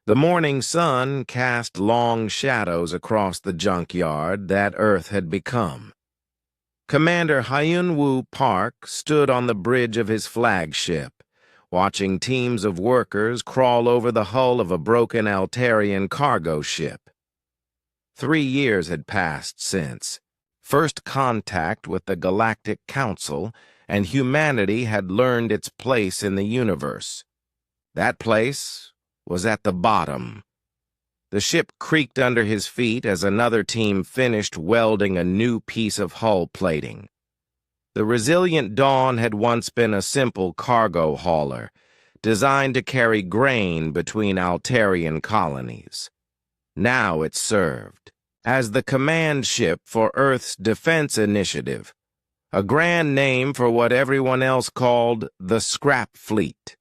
The morning sun cast long shadows across the junkyard that Earth had become. Commander Hyun-woo Park stood on the bridge of his flagship, watching teams of workers crawl over the hull of a broken Altarian cargo ship. 3 years had passed since first contact with the Galactic Council, and humanity had learned its place in the universe. That place was at the bottom. The ship creaked under his feet as another team finished welding a new piece of hull plating. The resilient Dawn had once been a simple cargo hauler, designed to carry grain between Altarian colonies. Now it served as the command ship for Earth's defense initiative, a grand name for what everyone else called the Scrap Fleet.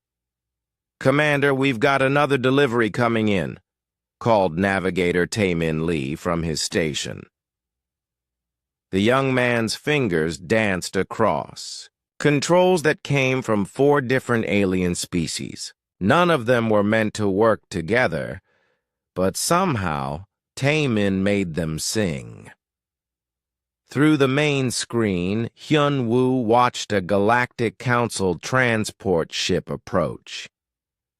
"Commander, we've got another delivery coming in," called Navigator Tae-min Lee from his station. The young man's fingers danced across. Controls that came from 4 different alien species. None of them were meant to work together, but somehow Tae-min made them sing. Through the main screen, Hyun-woo watched a Galactic Council transport ship approach.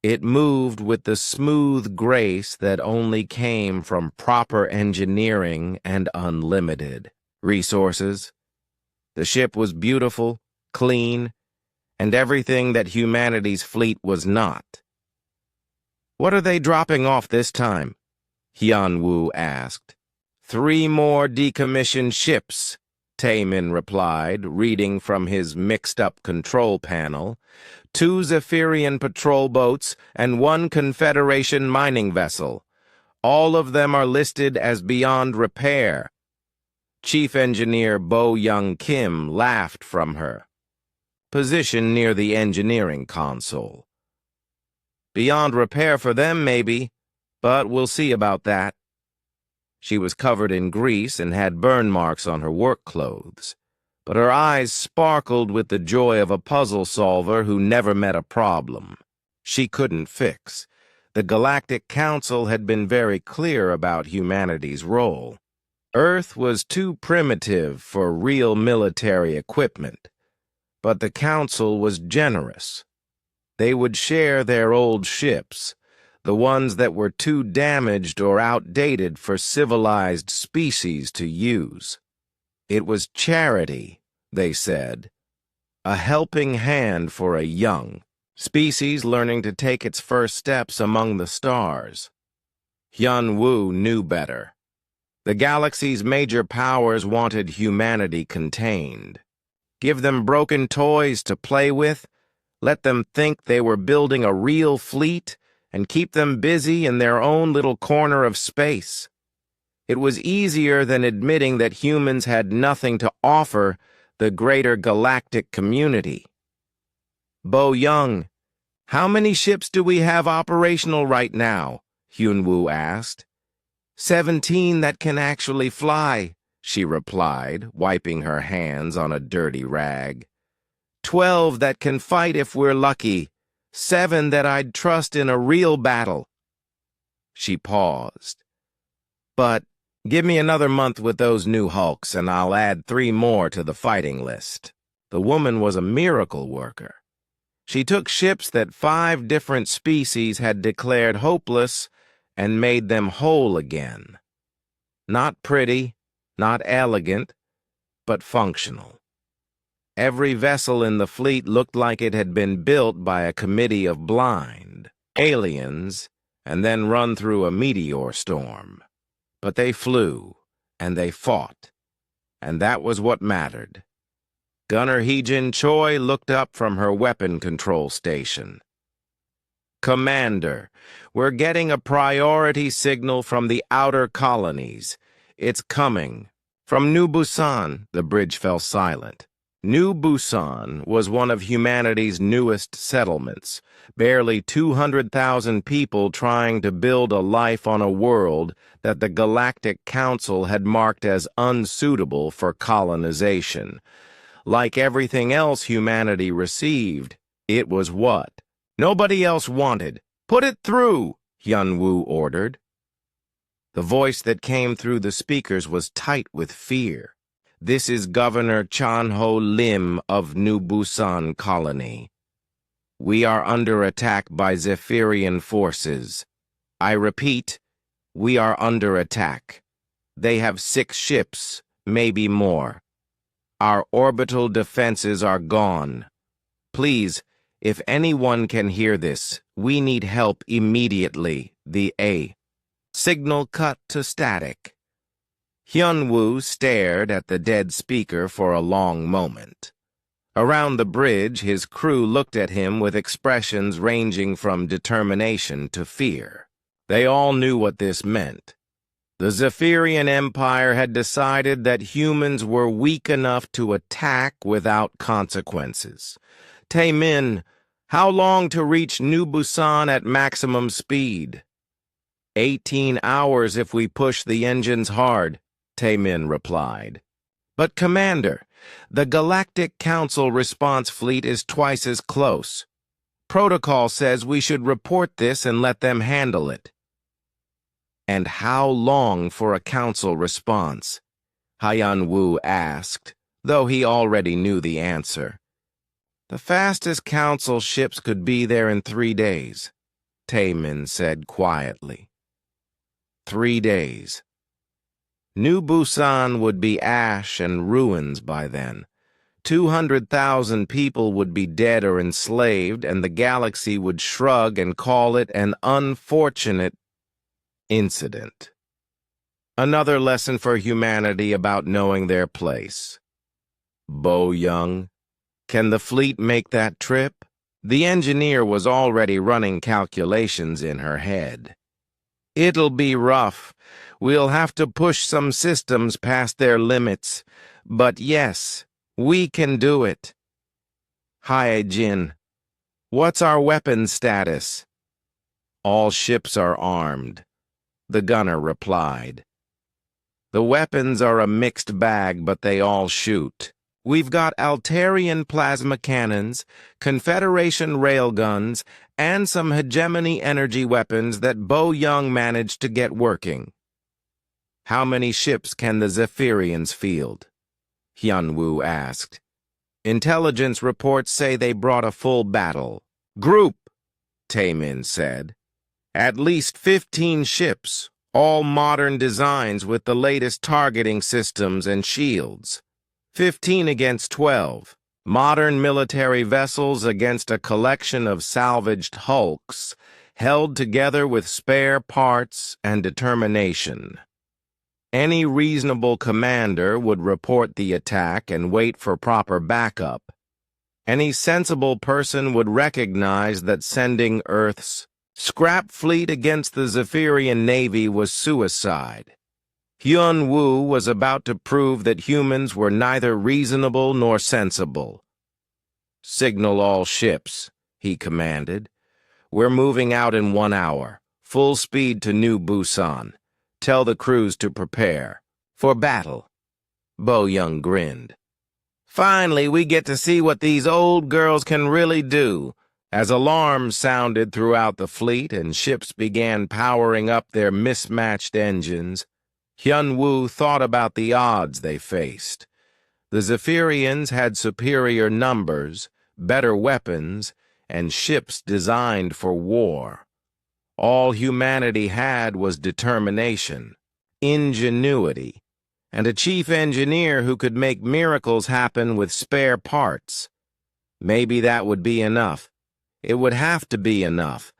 It moved with the smooth grace that only came from proper engineering and unlimited resources. The ship was beautiful, clean, and everything that humanity's fleet was not. "What are they dropping off this time?" Hyun-woo asked. 3 more decommissioned ships," Tae-min replied, reading from his mixed-up control panel. 2 Zephyrian patrol boats and 1 Confederation mining vessel. All of them are listed as beyond repair. Chief Engineer Bo Young Kim laughed from her position near the engineering console. "Beyond repair for them, maybe, but we'll see about that." She was covered in grease and had burn marks on her work clothes, but her eyes sparkled with the joy of a puzzle solver who never met a problem she couldn't fix. The Galactic Council had been very clear about humanity's role. Earth was too primitive for real military equipment, but the Council was generous. They would share their old ships, the ones that were too damaged or outdated for civilized species to use. It was charity, they said, a helping hand for a young species learning to take its first steps among the stars. Hyun-woo knew better. The galaxy's major powers wanted humanity contained. Give them broken toys to play with, let them think they were building a real fleet, and keep them busy in their own little corner of space. It was easier than admitting that humans had nothing to offer the greater galactic community. "Bo Young, how many ships do we have operational right now?" Hyun-woo asked. 17 that can actually fly," she replied, wiping her hands on a dirty rag. 12 that can fight if we're lucky. 7 that I'd trust in a real battle." She paused. "But give me another month with those new hulks, and I'll add 3 more to the fighting list." The woman was a miracle worker. She took ships that 5 different species had declared hopeless and made them whole again. Not pretty, not elegant, but functional. Every vessel in the fleet looked like it had been built by a committee of blind aliens and then run through a meteor storm. But they flew, and they fought, and that was what mattered. Gunner Hee-jin Choi looked up from her weapon control station. "Commander, we're getting a priority signal from the outer colonies. It's coming." From New Busan, the bridge fell silent. New Busan was one of humanity's newest settlements, barely 200,000 people trying to build a life on a world that the Galactic Council had marked as unsuitable for colonization. Like everything else humanity received, it was what nobody else wanted. "Put it through," Hyun-woo ordered. The voice that came through the speakers was tight with fear. This is Governor Chan-ho Lim of New Busan Colony. We are under attack by Zephyrian forces. I repeat, we are under attack. They have 6 ships, maybe more. Our orbital defenses are gone. Please, if anyone can hear this, we need help immediately. The A. Signal cut to static. Hyun-woo stared at the dead speaker for a long moment. Around the bridge, his crew looked at him with expressions ranging from determination to fear. They all knew what this meant. The Zephyrian Empire had decided that humans were weak enough to attack without consequences. Tae-min, how long to reach New Busan at maximum speed? 18 hours if we push the engines hard, Tae-min replied. But Commander, the Galactic Council response fleet is twice as close. Protocol says we should report this and let them handle it. And how long for a council response? Hyun-woo asked, though he already knew the answer. The fastest council ships could be there in 3 days, Tae-min said quietly. 3 days. New Busan would be ash and ruins by then. 200,000 people would be dead or enslaved, and the galaxy would shrug and call it an unfortunate incident. Another lesson for humanity about knowing their place. Bo Young, can the fleet make that trip? The engineer was already running calculations in her head. It'll be rough. We'll have to push some systems past their limits. But yes, we can do it. Hae-jin, what's our weapons status? All ships are armed, the gunner replied. The weapons are a mixed bag, but they all shoot. We've got Altarian plasma cannons, Confederation railguns, and some hegemony energy weapons that Bo Young managed to get working. How many ships can the Zephyrians field? Hyun-woo asked. Intelligence reports say they brought a full battle. Group, Tae-min said. At least 15 ships, all modern designs with the latest targeting systems and shields. 15 against 12. Modern military vessels against a collection of salvaged hulks, held together with spare parts and determination. Any reasonable commander would report the attack and wait for proper backup. Any sensible person would recognize that sending Earth's scrap fleet against the Zephyrian Navy was suicide. Hyun-woo was about to prove that humans were neither reasonable nor sensible. Signal all ships, he commanded. We're moving out in 1 hour, full speed to New Busan. Tell the crews to prepare. For battle. Bo Young grinned. Finally, we get to see what these old girls can really do. As alarms sounded throughout the fleet and ships began powering up their mismatched engines, Hyun-woo thought about the odds they faced. The Zephyrians had superior numbers, better weapons, and ships designed for war. All humanity had was determination, ingenuity, and a chief engineer who could make miracles happen with spare parts. Maybe that would be enough. It would have to be enough.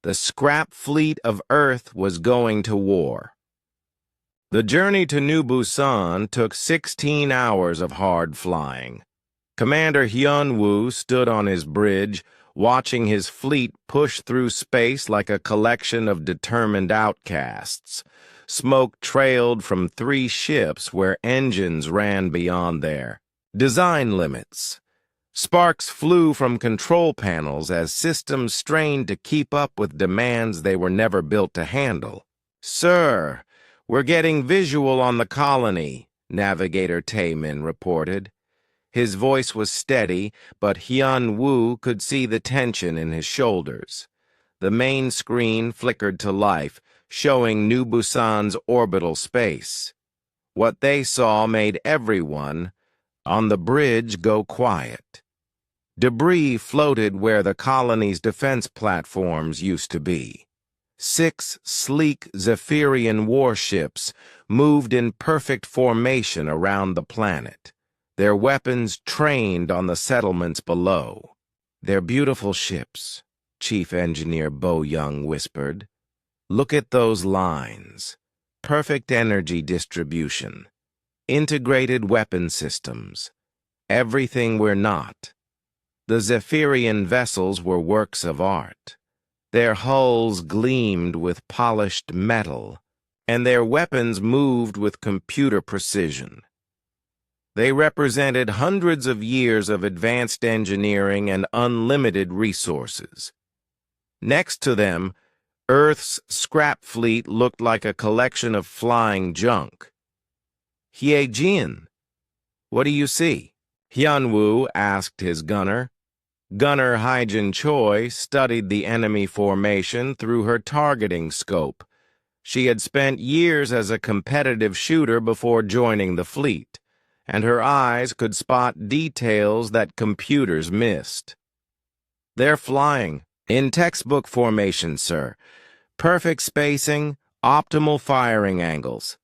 The scrap fleet of Earth was going to war. The journey to New Busan took 16 hours of hard flying. Commander Hyun-woo stood on his bridge, watching his fleet push through space like a collection of determined outcasts. Smoke trailed from 3 ships where engines ran beyond their design limits. Sparks flew from control panels as systems strained to keep up with demands they were never built to handle. Sir, we're getting visual on the colony, Navigator Tae-min reported. His voice was steady, but Hyun-woo could see the tension in his shoulders. The main screen flickered to life, showing New Busan's orbital space. What they saw made everyone on the bridge go quiet. Debris floated where the colony's defense platforms used to be. 6 sleek Zephyrian warships moved in perfect formation around the planet, their weapons trained on the settlements below. "They're beautiful ships," Chief Engineer Bo Young whispered. "Look at those lines. Perfect energy distribution. Integrated weapon systems. Everything we're not." The Zephyrian vessels were works of art. Their hulls gleamed with polished metal, and their weapons moved with computer precision. They represented hundreds of years of advanced engineering and unlimited resources. Next to them, Earth's scrap fleet looked like a collection of flying junk. "Hye-jin, what do you see?" Hyunwoo asked his gunner. Gunner Hyjin Choi studied the enemy formation through her targeting scope. She had spent years as a competitive shooter before joining the fleet, and her eyes could spot details that computers missed. "They're flying in textbook formation, sir. Perfect spacing, optimal firing angles.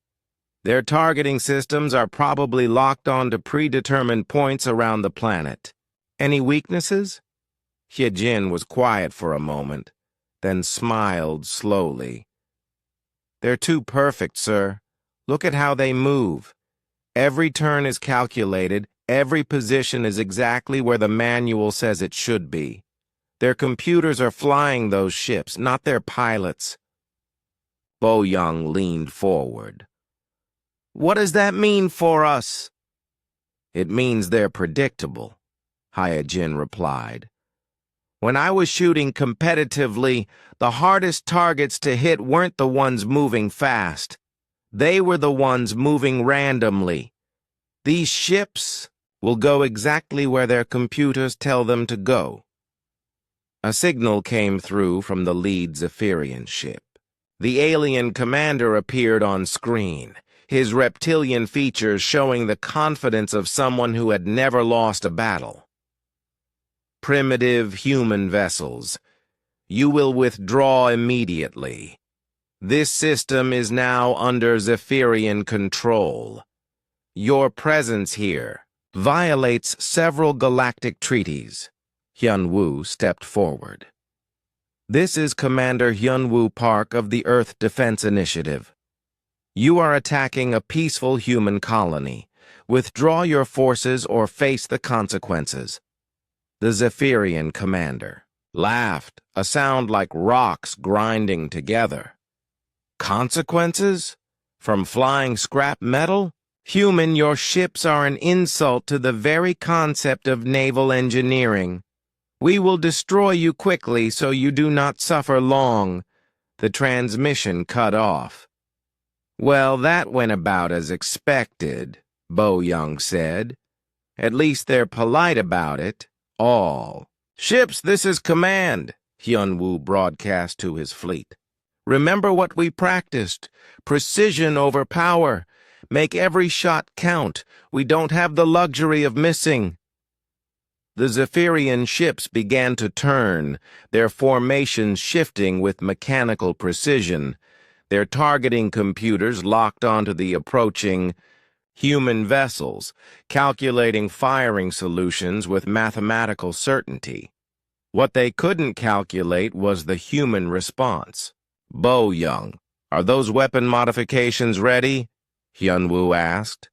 Their targeting systems are probably locked onto predetermined points around the planet. Any weaknesses?" Hyejin was quiet for a moment, then smiled slowly. "They're too perfect, sir. Look at how they move. Every turn is calculated, every position is exactly where the manual says it should be. Their computers are flying those ships, not their pilots." Bo Young leaned forward. "What does that mean for us?" "It means they're predictable," Hyejin replied. "When I was shooting competitively, the hardest targets to hit weren't the ones moving fast. They were the ones moving randomly. These ships will go exactly where their computers tell them to go." A signal came through from the lead Zephyrian ship. The alien commander appeared on screen, his reptilian features showing the confidence of someone who had never lost a battle. "Primitive human vessels, you will withdraw immediately. This system is now under Zephyrian control. Your presence here violates several galactic treaties." Hyunwoo stepped forward. "This is Commander Hyunwoo Park of the Earth Defense Initiative. You are attacking a peaceful human colony. Withdraw your forces or face the consequences." The Zephyrian commander laughed, a sound like rocks grinding together. "Consequences? From flying scrap metal? Human, your ships are an insult to the very concept of naval engineering. We will destroy you quickly so you do not suffer long." The transmission cut off. "Well, that went about as expected," Bo Young said. "At least they're polite about it. All. Ships, this is command," Hyunwoo broadcast to his fleet. "Remember what we practiced. Precision over power. Make every shot count. We don't have the luxury of missing." The Zephyrian ships began to turn, their formations shifting with mechanical precision, their targeting computers locked onto the approaching human vessels, calculating firing solutions with mathematical certainty. What they couldn't calculate was the human response. "Bo Young, are those weapon modifications ready?" Hyunwoo asked.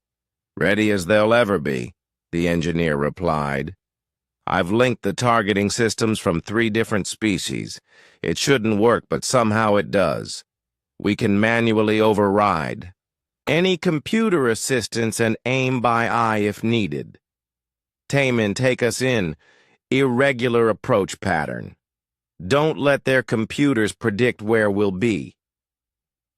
"Ready as they'll ever be," the engineer replied. "I've linked the targeting systems from 3 different species. It shouldn't work, but somehow it does. We can manually override any computer assistance and aim by eye if needed. Taemin, take us in. Irregular approach pattern. Don't let their computers predict where we'll be."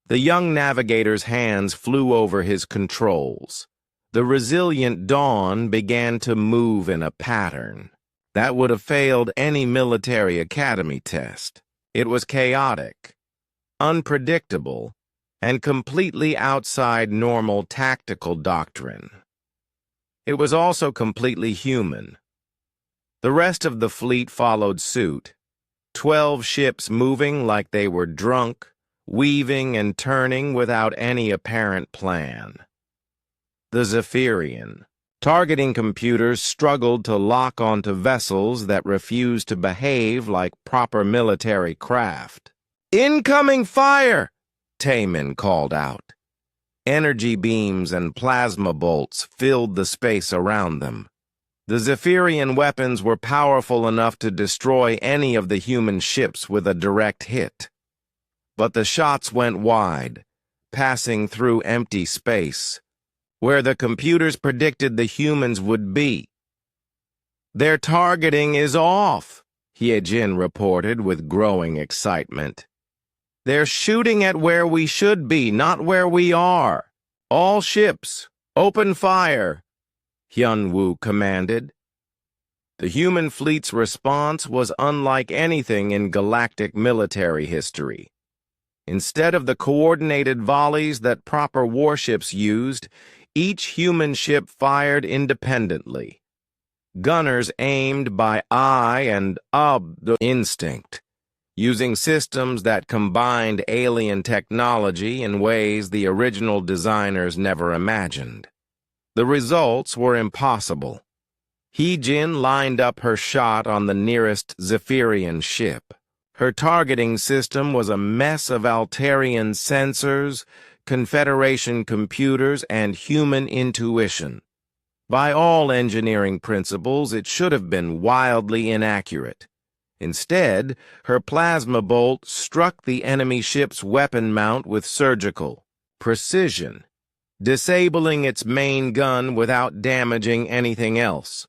The young navigator's hands flew over his controls. The resilient Dawn began to move in a pattern that would have failed any military academy test. It was chaotic, unpredictable, and completely outside normal tactical doctrine. It was also completely human. The rest of the fleet followed suit, 12 ships moving like they were drunk, weaving and turning without any apparent plan. The Zephyrian targeting computers struggled to lock onto vessels that refused to behave like proper military craft. "Incoming fire!" Taemin called out. Energy beams and plasma bolts filled the space around them. The Zephyrian weapons were powerful enough to destroy any of the human ships with a direct hit. But the shots went wide, passing through empty space, where the computers predicted the humans would be. "Their targeting is off," Hyejin reported with growing excitement. "They're shooting at where we should be, not where we are. All ships, open fire," Hyun-woo commanded. The human fleet's response was unlike anything in galactic military history. Instead of the coordinated volleys that proper warships used, each human ship fired independently. Gunners aimed by eye and the instinct, using systems that combined alien technology in ways the original designers never imagined. The results were impossible. Hyejin lined up her shot on the nearest Zephyrian ship. Her targeting system was a mess of Altarian sensors, Confederation computers, and human intuition. By all engineering principles, it should have been wildly inaccurate. Instead, her plasma bolt struck the enemy ship's weapon mount with surgical precision, disabling its main gun without damaging anything else.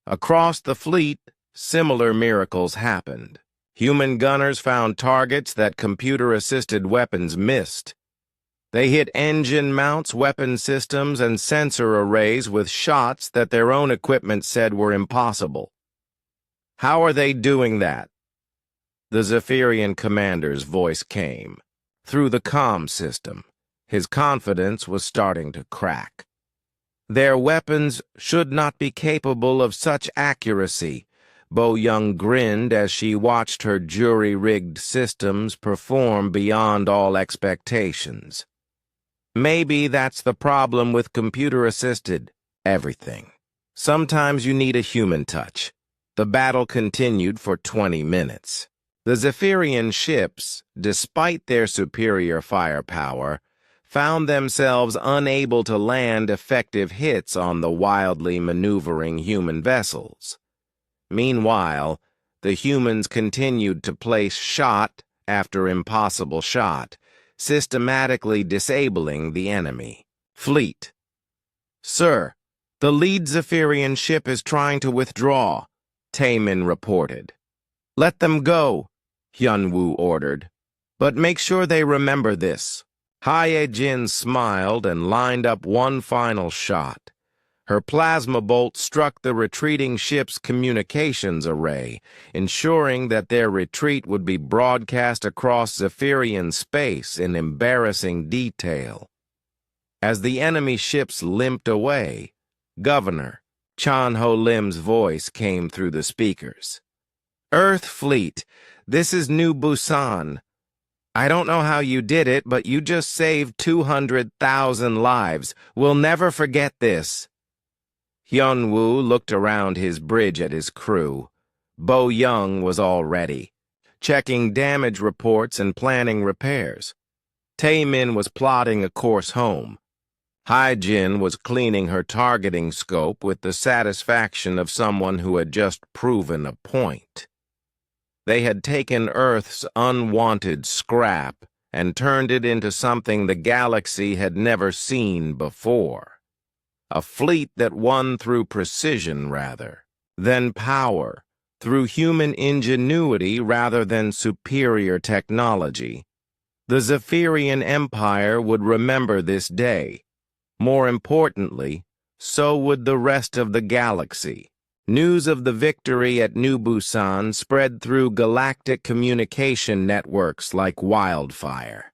Across the fleet, similar miracles happened. Human gunners found targets that computer-assisted weapons missed. They hit engine mounts, weapon systems, and sensor arrays with shots that their own equipment said were impossible. "How are they doing that?" The Zephyrian commander's voice came through the comm system. His confidence was starting to crack. "Their weapons should not be capable of such accuracy." Bo Young grinned as she watched her jury-rigged systems perform beyond all expectations. "Maybe that's the problem with computer-assisted everything. Sometimes you need a human touch." The battle continued for 20 minutes. The Zephyrian ships, despite their superior firepower, found themselves unable to land effective hits on the wildly maneuvering human vessels. Meanwhile, the humans continued to place shot after impossible shot, systematically disabling the enemy fleet. "Sir, the lead Zephyrian ship is trying to withdraw," Taemin reported. "Let them go," Hyun-woo ordered. "But make sure they remember this." Hyejin smiled and lined up one final shot. Her plasma bolt struck the retreating ship's communications array, ensuring that their retreat would be broadcast across Zephyrian space in embarrassing detail. As the enemy ships limped away, Governor Chan-Ho Lim's voice came through the speakers. "Earth Fleet, this is New Busan. I don't know how you did it, but you just saved 200,000 lives. We'll never forget this." Hyun-woo looked around his bridge at his crew. Bo Young was all ready, checking damage reports and planning repairs. Taemin was plotting a course home. Hyejin was cleaning her targeting scope with the satisfaction of someone who had just proven a point. They had taken Earth's unwanted scrap and turned it into something the galaxy had never seen before. A fleet that won through precision rather than power, through human ingenuity rather than superior technology. The Zephyrian Empire would remember this day. More importantly, so would the rest of the galaxy. News of the victory at New Busan spread through galactic communication networks like wildfire.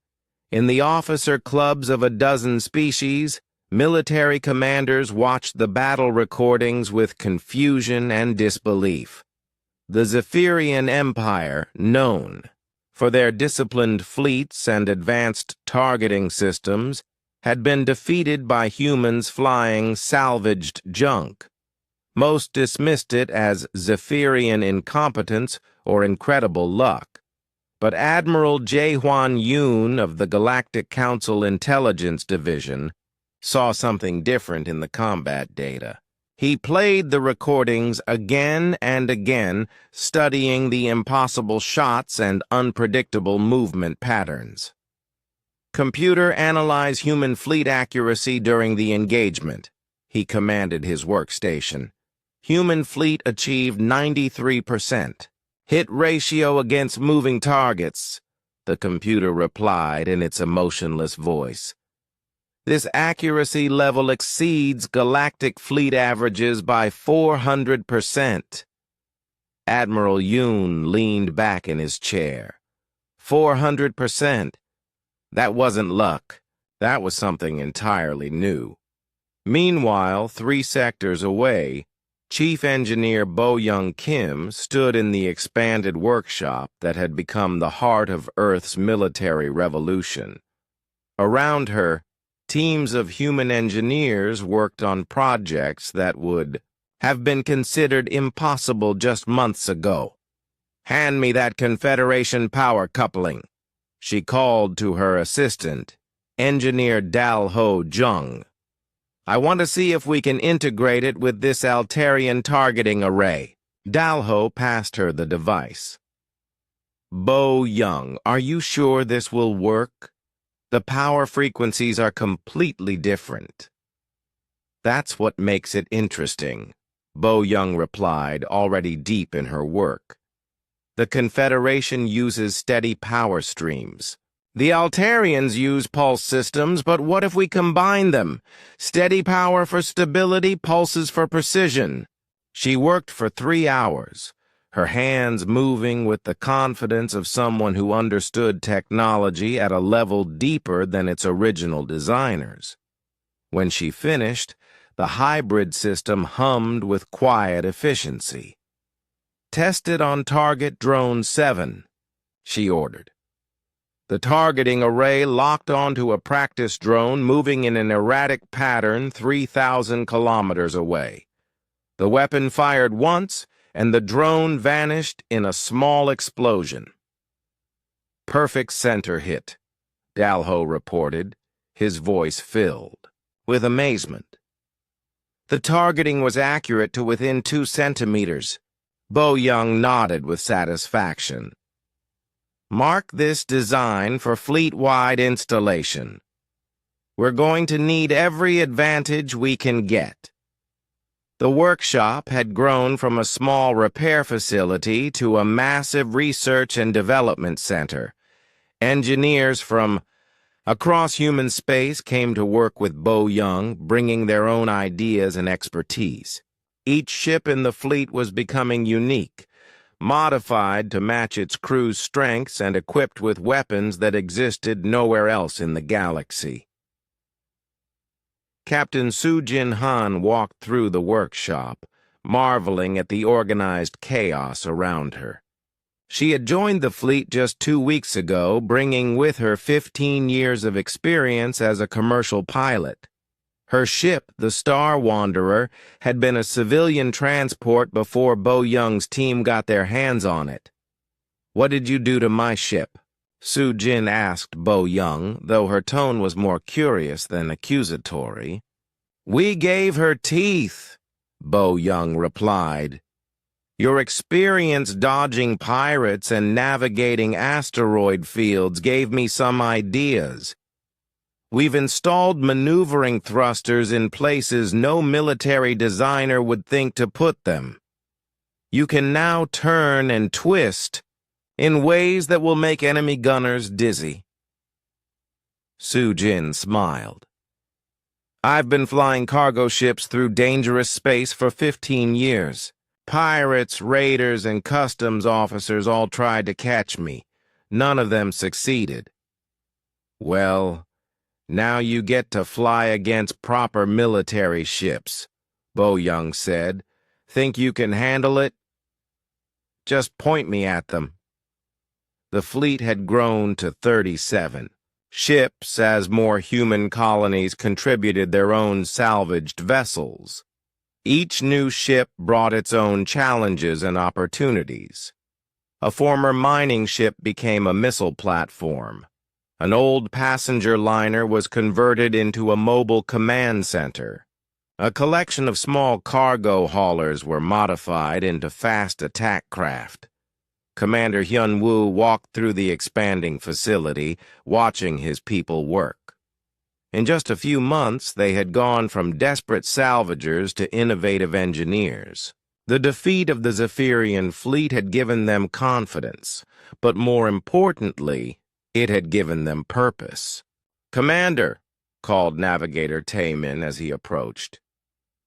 In the officer clubs of a dozen species, military commanders watched the battle recordings with confusion and disbelief. The Zephyrian Empire, known for their disciplined fleets and advanced targeting systems, had been defeated by humans flying salvaged junk. Most dismissed it as Zephyrian incompetence or incredible luck. But Admiral Jae-hwan Yoon of the Galactic Council Intelligence Division saw something different in the combat data. He played the recordings again and again, studying the impossible shots and unpredictable movement patterns. "Computer, analyze human fleet accuracy during the engagement," he commanded his workstation. Human fleet achieved 93%. "Hit ratio against moving targets," the computer replied in its emotionless voice. "This accuracy level exceeds galactic fleet averages by 400%. Admiral Yoon leaned back in his chair. 400%. That wasn't luck. That was something entirely new. Meanwhile, 3 sectors away, Chief Engineer Bo-young Kim stood in the expanded workshop that had become the heart of Earth's military revolution. Around her, teams of human engineers worked on projects that would have been considered impossible just months ago. "Hand me that Confederation power coupling," she called to her assistant, Engineer Dal-ho Jung. "I want to see if we can integrate it with this Altarian targeting array." Dal-ho passed her the device. "Bo-young, are you sure this will work? The power frequencies are completely different." "That's what makes it interesting," Bo-young replied, already deep in her work. "The Confederation uses steady power streams. The Altarians use pulse systems, but what if we combine them? Steady power for stability, pulses for precision." She worked for 3 hours, her hands moving with the confidence of someone who understood technology at a level deeper than its original designers. When she finished, the hybrid system hummed with quiet efficiency. "Test it on target drone 7, she ordered. The targeting array locked onto a practice drone moving in an erratic pattern 3,000 kilometers away. The weapon fired once, and the drone vanished in a small explosion. "Perfect center hit," Dal-ho reported, his voice filled with amazement. "The targeting was accurate to within 2 centimeters. Bo-young nodded with satisfaction. "Mark this design for fleet-wide installation. We're going to need every advantage we can get." The workshop had grown from a small repair facility to a massive research and development center. Engineers from across human space came to work with Bo-young, bringing their own ideas and expertise. Each ship in the fleet was becoming unique, modified to match its crew's strengths and equipped with weapons that existed nowhere else in the galaxy. Captain Soo-jin Han walked through the workshop, marveling at the organized chaos around her. She had joined the fleet just 2 weeks ago, bringing with her 15 years of experience as a commercial pilot. Her ship, the Star Wanderer, had been a civilian transport before Bo-young's team got their hands on it. "What did you do to my ship?" Soo-jin asked Bo-young, though her tone was more curious than accusatory. "We gave her teeth," Bo-young replied. "Your experience dodging pirates and navigating asteroid fields gave me some ideas. We've installed maneuvering thrusters in places no military designer would think to put them. You can now turn and twist in ways that will make enemy gunners dizzy." Soo-jin smiled. "I've been flying cargo ships through dangerous space for 15 years. Pirates, raiders, and customs officers all tried to catch me. None of them succeeded. Well, now you get to fly against proper military ships, Bo Young said. Think you can handle it? Just point me at them. The fleet had grown to 37 ships as more human colonies contributed their own salvaged vessels. Each new ship brought its own challenges and opportunities. A former mining ship became a missile platform. An old passenger liner was converted into a mobile command center. A collection of small cargo haulers were modified into fast attack craft. Commander Hyun-woo walked through the expanding facility, watching his people work. In just a few months, they had gone from desperate salvagers to innovative engineers. The defeat of the Zephyrian fleet had given them confidence, but more importantly, it had given them purpose. "Commander," called Navigator Taemin as he approached.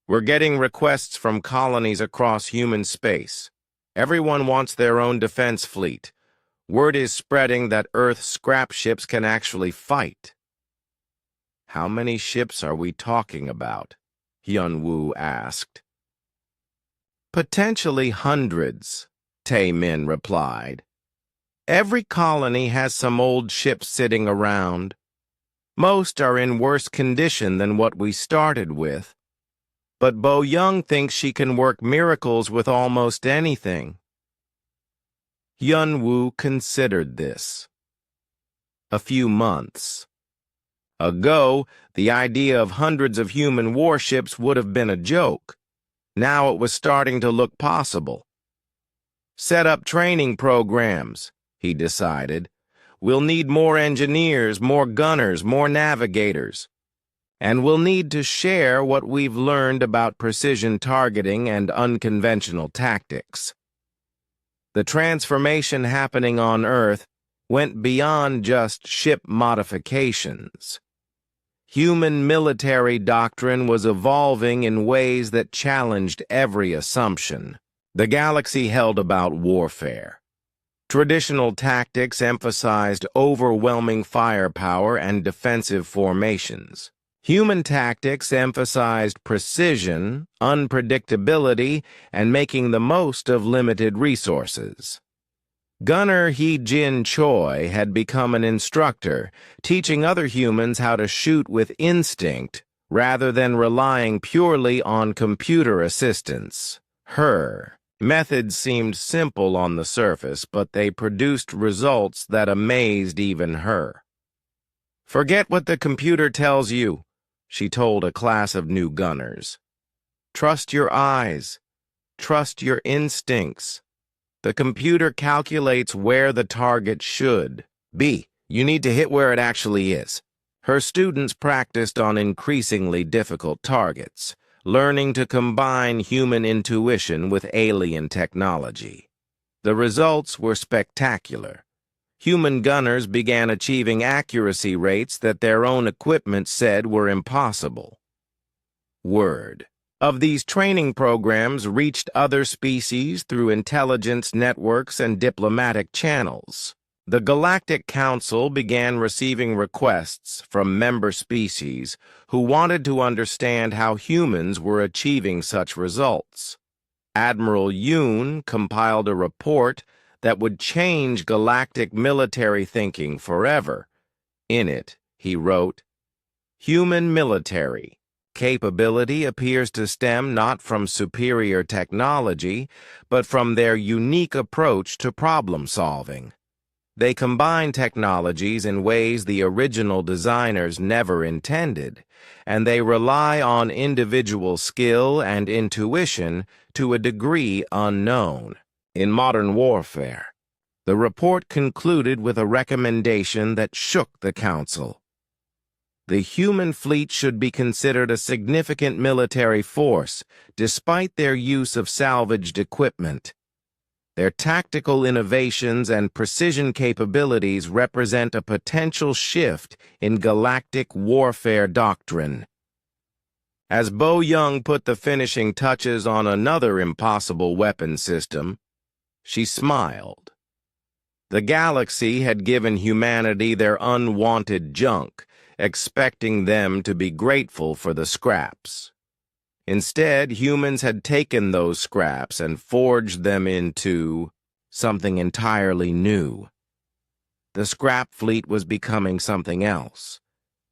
"We're getting requests from colonies across human space. Everyone wants their own defense fleet. Word is spreading that Earth's scrap ships can actually fight." "How many ships are we talking about?" Hyun-woo asked. "Potentially hundreds," Tae-min replied. "Every colony has some old ships sitting around. Most are in worse condition than what we started with. But Bo Young thinks she can work miracles with almost anything." Hyun-woo considered this. A few months ago, the idea of hundreds of human warships would have been a joke. Now it was starting to look possible. "Set up training programs," he decided. "We'll need more engineers, more gunners, more navigators. And we'll need to share what we've learned about precision targeting and unconventional tactics." The transformation happening on Earth went beyond just ship modifications. Human military doctrine was evolving in ways that challenged every assumption the galaxy held about warfare. Traditional tactics emphasized overwhelming firepower and defensive formations. Human tactics emphasized precision, unpredictability, and making the most of limited resources. Gunner Hee-jin Choi had become an instructor, teaching other humans how to shoot with instinct rather than relying purely on computer assistance. Her methods seemed simple on the surface, but they produced results that amazed even her. "Forget what the computer tells you," she told a class of new gunners. "Trust your eyes. Trust your instincts. The computer calculates where the target should be. You need to hit where it actually is." Her students practiced on increasingly difficult targets, learning to combine human intuition with alien technology. The results were spectacular. Human gunners began achieving accuracy rates that their own equipment said were impossible. Word of these training programs reached other species through intelligence networks and diplomatic channels. The Galactic Council began receiving requests from member species who wanted to understand how humans were achieving such results. Admiral Yoon compiled a report that would change galactic military thinking forever. In it, he wrote, "Human military capability appears to stem not from superior technology, but from their unique approach to problem solving. They combine technologies in ways the original designers never intended, and they rely on individual skill and intuition to a degree unknown in modern warfare." The report concluded with a recommendation that shook the council. The human fleet should be considered a significant military force, despite their use of salvaged equipment. Their tactical innovations and precision capabilities represent a potential shift in galactic warfare doctrine. As Bo Young put the finishing touches on another impossible weapon system, she smiled. The galaxy had given humanity their unwanted junk, expecting them to be grateful for the scraps. Instead, humans had taken those scraps and forged them into something entirely new. The scrap fleet was becoming something else,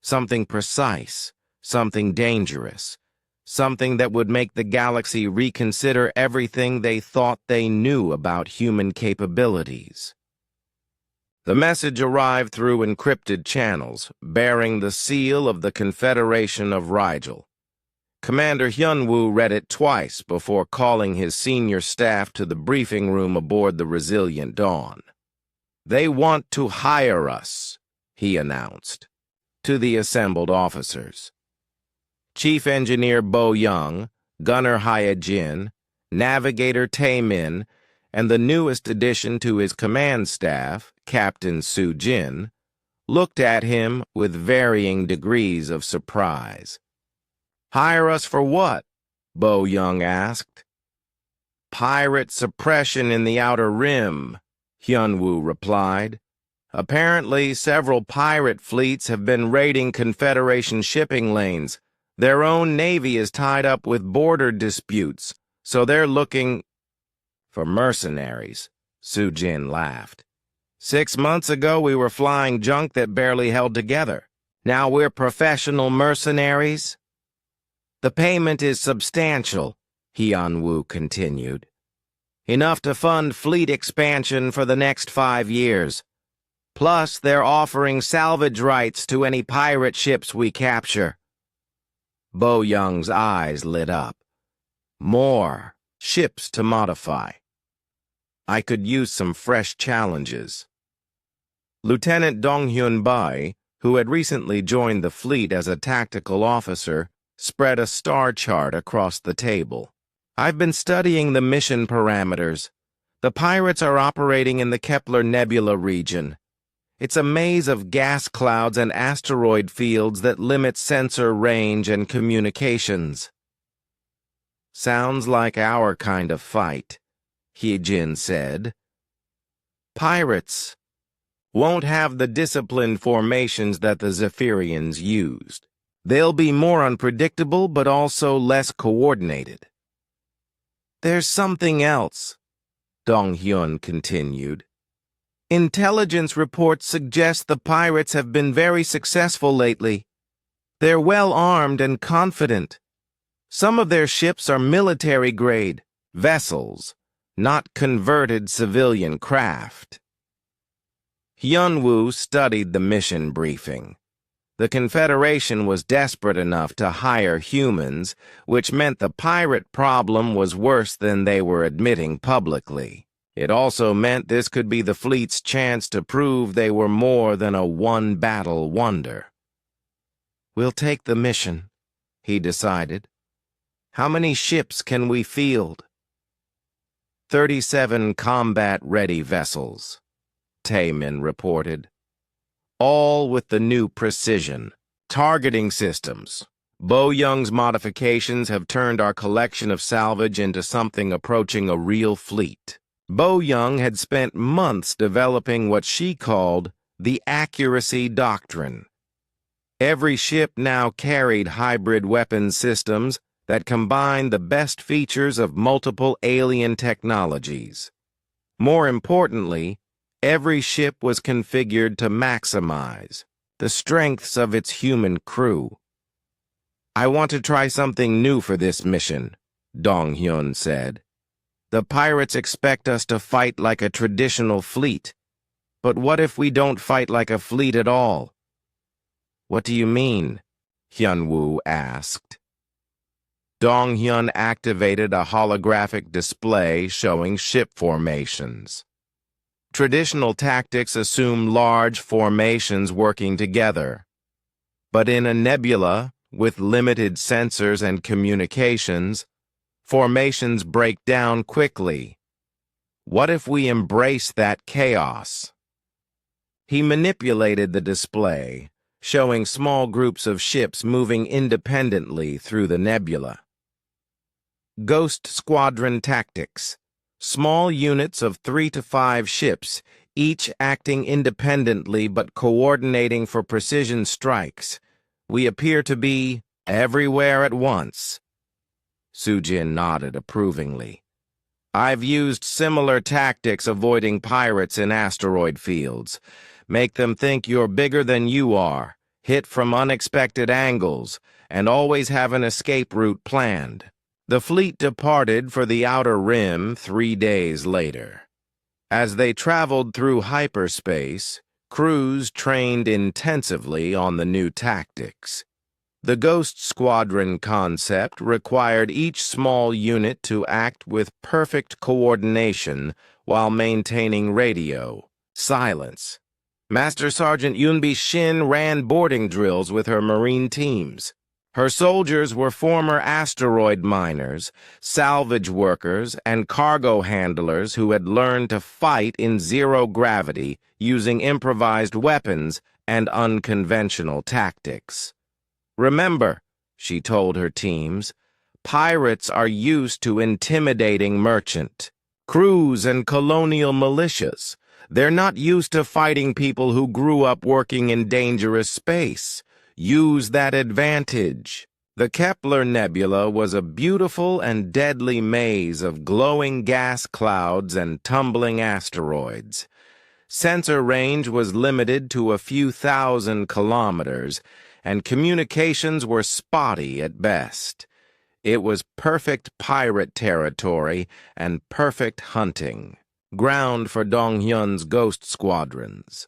something precise, something dangerous, something that would make the galaxy reconsider everything they thought they knew about human capabilities. The message arrived through encrypted channels, bearing the seal of the Confederation of Rigel. Commander Hyunwoo read it twice before calling his senior staff to the briefing room aboard the Resilient Dawn. "They want to hire us," he announced to the assembled officers. Chief Engineer Bo Young, Gunner Hyejin, Navigator Tae-min, and the newest addition to his command staff, Captain Soo-jin, looked at him with varying degrees of surprise. "Hire us for what?" Bo Young asked. "Pirate suppression in the Outer Rim," Hyunwoo replied. "Apparently, several pirate fleets have been raiding Confederation shipping lanes. Their own navy is tied up with border disputes, so they're looking for mercenaries," Soo-jin laughed. "6 months ago, we were flying junk that barely held together. Now we're professional mercenaries?" "The payment is substantial," Hyunwoo continued. "Enough to fund fleet expansion for the next 5 years. Plus, they're offering salvage rights to any pirate ships we capture." Bo Young's eyes lit up. "More ships to modify. I could use some fresh challenges." Lieutenant Dong-hyun Bai, who had recently joined the fleet as a tactical officer, spread a star chart across the table. "I've been studying the mission parameters. The pirates are operating in the Kepler Nebula region. It's a maze of gas clouds and asteroid fields that limit sensor range and communications." "Sounds like our kind of fight," Hyejin said. "Pirates won't have the disciplined formations that the Zephyrians used. They'll be more unpredictable but also less coordinated." "There's something else," Dong-hyun continued. "Intelligence reports suggest the pirates have been very successful lately. They're well armed and confident. Some of their ships are military-grade vessels, not converted civilian craft." Hyunwoo studied the mission briefing. The Confederation was desperate enough to hire humans, which meant the pirate problem was worse than they were admitting publicly. It also meant this could be the fleet's chance to prove they were more than a one-battle wonder. "We'll take the mission," he decided. "How many ships can we field?" 37 combat-ready vessels, Tae-min reported. "All with the new precision targeting systems. Bo Young's modifications have turned our collection of salvage into something approaching a real fleet." Bo Young had spent months developing what she called the accuracy doctrine. Every ship now carried hybrid weapons systems that combined the best features of multiple alien technologies. More importantly, every ship was configured to maximize the strengths of its human crew. "I want to try something new for this mission," Dong-hyun said. "The pirates expect us to fight like a traditional fleet. But what if we don't fight like a fleet at all?" "What do you mean?" Hyunwoo asked. Dong-hyun activated a holographic display showing ship formations. Traditional tactics assume large formations working together. But in a nebula, with limited sensors and communications, formations break down quickly. What if we embrace that chaos? He manipulated the display, showing small groups of ships moving independently through the nebula. Ghost Squadron Tactics. Small units of 3 to 5 ships, each acting independently but coordinating for precision strikes. We appear to be everywhere at once. Sujin nodded approvingly. I've used similar tactics avoiding pirates in asteroid fields. Make them think you're bigger than you are, hit from unexpected angles, and always have an escape route planned. The fleet departed for the Outer Rim 3 days later. As they traveled through hyperspace, crews trained intensively on the new tactics. The Ghost Squadron concept required each small unit to act with perfect coordination while maintaining radio silence. Master Sergeant Yunbi Shin ran boarding drills with her Marine teams. Her soldiers were former asteroid miners, salvage workers, and cargo handlers who had learned to fight in zero gravity using improvised weapons and unconventional tactics. Remember, she told her teams, pirates are used to intimidating merchant crews and colonial militias. They're not used to fighting people who grew up working in dangerous space. Use that advantage. The Kepler Nebula was a beautiful and deadly maze of glowing gas clouds and tumbling asteroids. Sensor range was limited to a few thousand kilometers, and communications were spotty at best. It was perfect pirate territory and perfect hunting ground for Donghyun's ghost squadrons.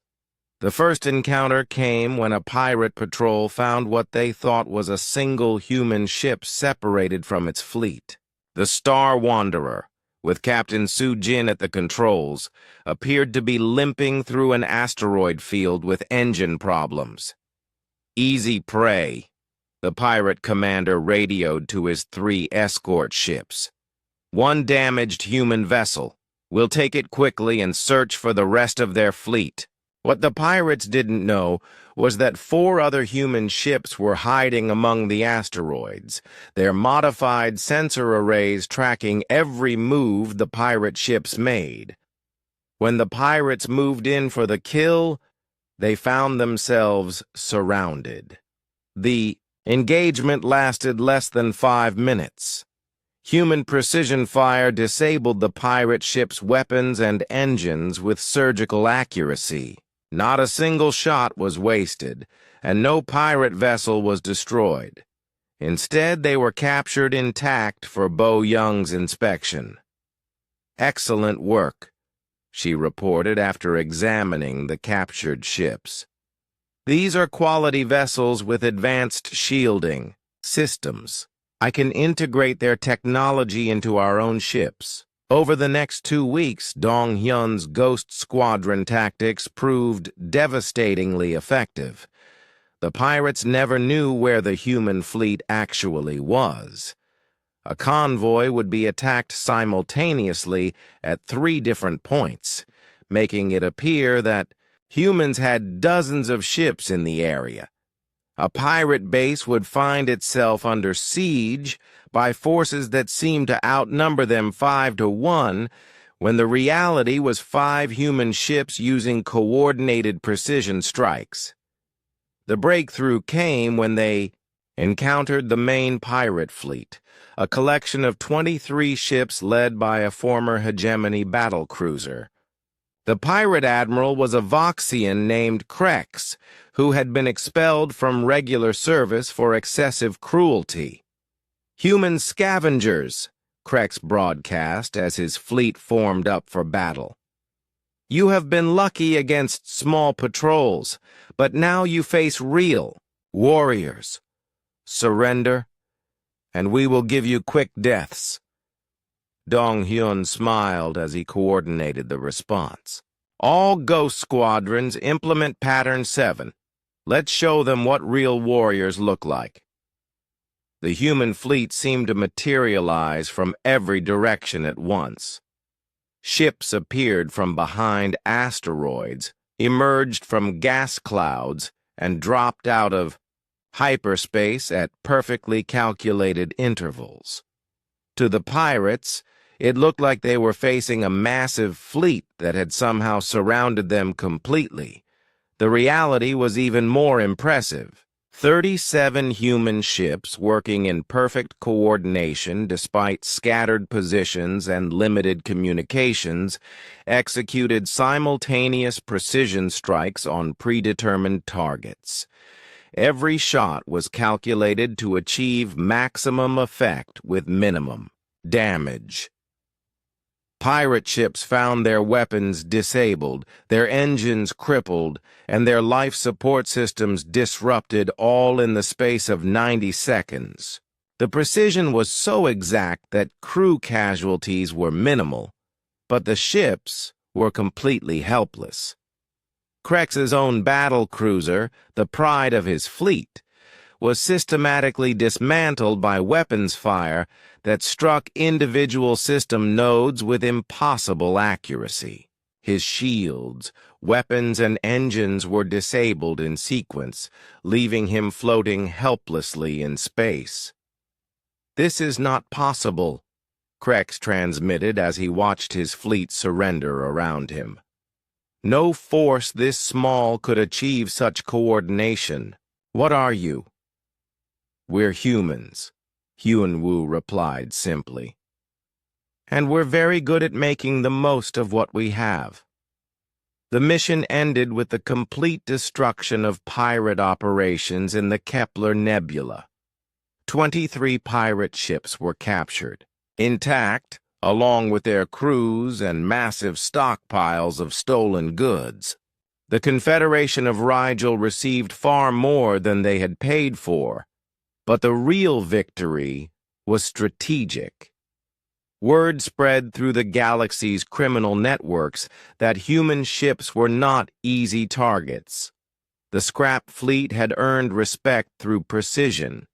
The first encounter came when a pirate patrol found what they thought was a single human ship separated from its fleet. The Star Wanderer, with Captain Su Jin at the controls, appeared to be limping through an asteroid field with engine problems. Easy prey, the pirate commander radioed to his 3 escort ships. 1 damaged human vessel. We'll take it quickly and search for the rest of their fleet. What the pirates didn't know was that 4 other human ships were hiding among the asteroids, their modified sensor arrays tracking every move the pirate ships made. When the pirates moved in for the kill, they found themselves surrounded. The engagement lasted less than 5 minutes. Human precision fire disabled the pirate ship's weapons and engines with surgical accuracy. Not a single shot was wasted, and no pirate vessel was destroyed. Instead, they were captured intact for Bo Young's inspection. Excellent work, she reported after examining the captured ships. These are quality vessels with advanced shielding systems. I can integrate their technology into our own ships. Over the next 2 weeks, Donghyun's Ghost Squadron tactics proved devastatingly effective. The pirates never knew where the human fleet actually was. A convoy would be attacked simultaneously at 3 different points, making it appear that humans had dozens of ships in the area. A pirate base would find itself under siege by forces that seemed to outnumber them 5 to 1, when the reality was 5 human ships using coordinated precision strikes. The breakthrough came when they encountered the main pirate fleet, a collection of 23 ships led by a former hegemony battlecruiser. The pirate admiral was a Voxian named Krex, who had been expelled from regular service for excessive cruelty. "Human scavengers," Krex broadcast as his fleet formed up for battle. "You have been lucky against small patrols, but now you face real warriors. Surrender, and we will give you quick deaths." Donghyun smiled as he coordinated the response. "All Ghost Squadrons implement Pattern 7. Let's show them what real warriors look like." The human fleet seemed to materialize from every direction at once. Ships appeared from behind asteroids, emerged from gas clouds, and dropped out of hyperspace at perfectly calculated intervals. To the pirates, it looked like they were facing a massive fleet that had somehow surrounded them completely. The reality was even more impressive. 37 human ships working in perfect coordination despite scattered positions and limited communications executed simultaneous precision strikes on predetermined targets. Every shot was calculated to achieve maximum effect with minimum damage. Pirate ships found their weapons disabled, their engines crippled, and their life support systems disrupted all in the space of 90 seconds. The precision was so exact that crew casualties were minimal, but the ships were completely helpless. Krex's own battle cruiser, the pride of his fleet, was systematically dismantled by weapons fire that struck individual system nodes with impossible accuracy. His shields, weapons, and engines were disabled in sequence, leaving him floating helplessly in space. "This is not possible," Krex transmitted as he watched his fleet surrender around him. "No force this small could achieve such coordination. What are you?" "We're humans," Hyun-woo replied simply. "And we're very good at making the most of what we have." The mission ended with the complete destruction of pirate operations in the Kepler Nebula. 23 pirate ships were captured, intact, along with their crews and massive stockpiles of stolen goods. The Confederation of Rigel received far more than they had paid for, but the real victory was strategic. Word spread through the galaxy's criminal networks that human ships were not easy targets. The scrap fleet had earned respect through precision,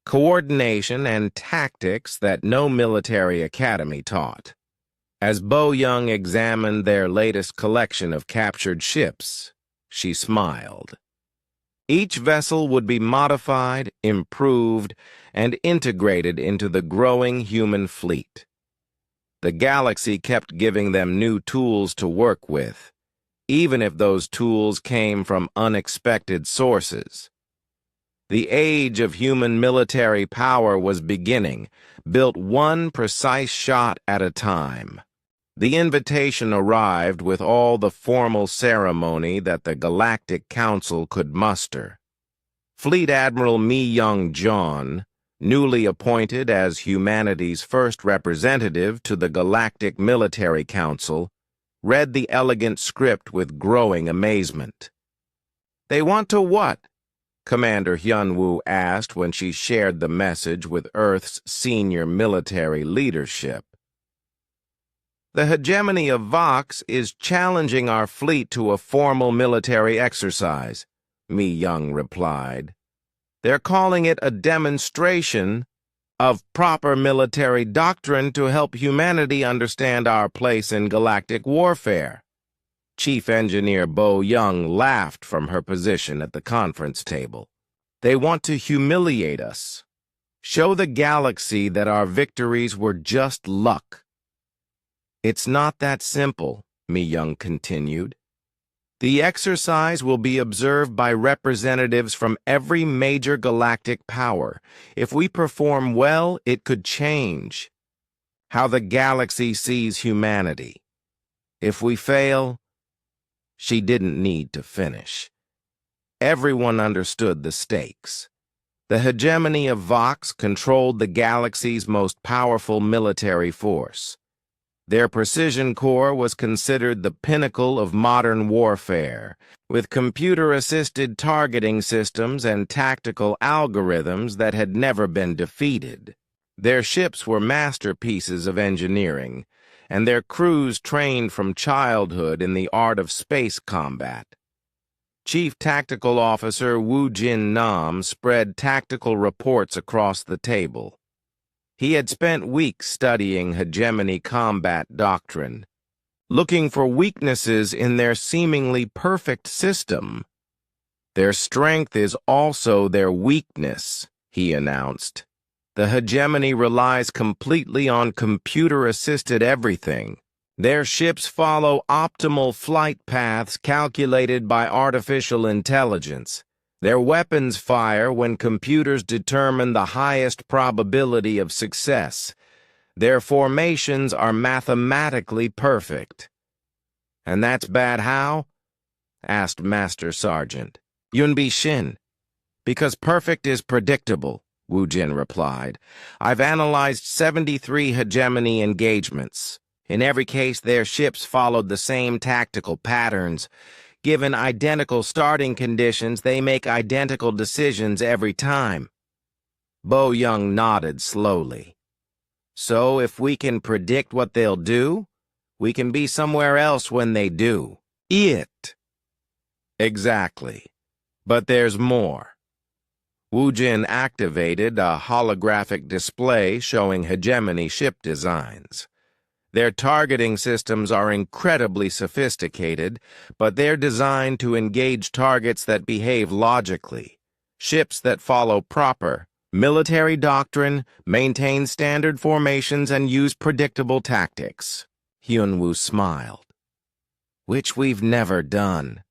coordination, and tactics that no military academy taught. As Bo Young examined their latest collection of captured ships, she smiled. Each vessel would be modified, improved, and integrated into the growing human fleet. The galaxy kept giving them new tools to work with, even if those tools came from unexpected sources. The age of human military power was beginning, built one precise shot at a time. The invitation arrived with all the formal ceremony that the Galactic Council could muster. Fleet Admiral Mi Young-jeon, newly appointed as humanity's first representative to the Galactic Military Council, read the elegant script with growing amazement. "They want to what?" Commander Hyun-woo asked when she shared the message with Earth's senior military leadership. "The hegemony of Vox is challenging our fleet to a formal military exercise," Mi Young replied. "They're calling it a demonstration of proper military doctrine to help humanity understand our place in galactic warfare." Chief Engineer Bo Young laughed from her position at the conference table. "They want to humiliate us. Show the galaxy that our victories were just luck." "It's not that simple," Mi Young continued. "The exercise will be observed by representatives from every major galactic power. If we perform well, it could change how the galaxy sees humanity. If we fail..." She didn't need to finish. Everyone understood the stakes. The hegemony of Vox controlled the galaxy's most powerful military force. Their precision core was considered the pinnacle of modern warfare, with computer-assisted targeting systems and tactical algorithms that had never been defeated. Their ships were masterpieces of engineering, and their crews trained from childhood in the art of space combat. Chief Tactical Officer Woo Jin Nam spread tactical reports across the table. He had spent weeks studying hegemony combat doctrine, looking for weaknesses in their seemingly perfect system. Their strength is also their weakness, he announced. The hegemony relies completely on computer-assisted everything. Their ships follow optimal flight paths calculated by artificial intelligence. Their weapons fire when computers determine the highest probability of success. Their formations are mathematically perfect. And that's bad how? Asked Master Sergeant. Yunbi Shin. Because perfect is predictable, Wu Jin replied. I've analyzed 73 hegemony engagements. In every case, their ships followed the same tactical patterns. Given identical starting conditions, they make identical decisions every time. Bo Young nodded slowly. So if we can predict what they'll do, we can be somewhere else when they do. It. Exactly. But there's more. Wu Jin activated a holographic display showing hegemony ship designs. Their targeting systems are incredibly sophisticated, but they're designed to engage targets that behave logically. Ships that follow proper military doctrine, maintain standard formations, and use predictable tactics. Hyun-woo smiled. Which we've never done.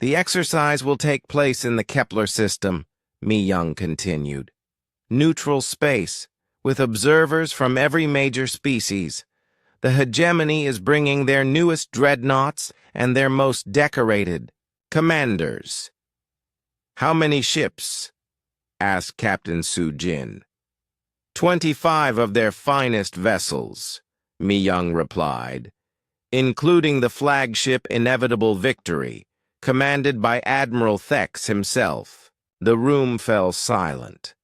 The exercise will take place in the Kepler system, Mi-young continued. Neutral space, with observers from every major species. The hegemony is bringing their newest dreadnoughts and their most decorated commanders. How many ships? Asked Captain Su-jin. 25 of their finest vessels, Mi-young replied, including the flagship Inevitable Victory, commanded by Admiral Thex himself. The room fell silent.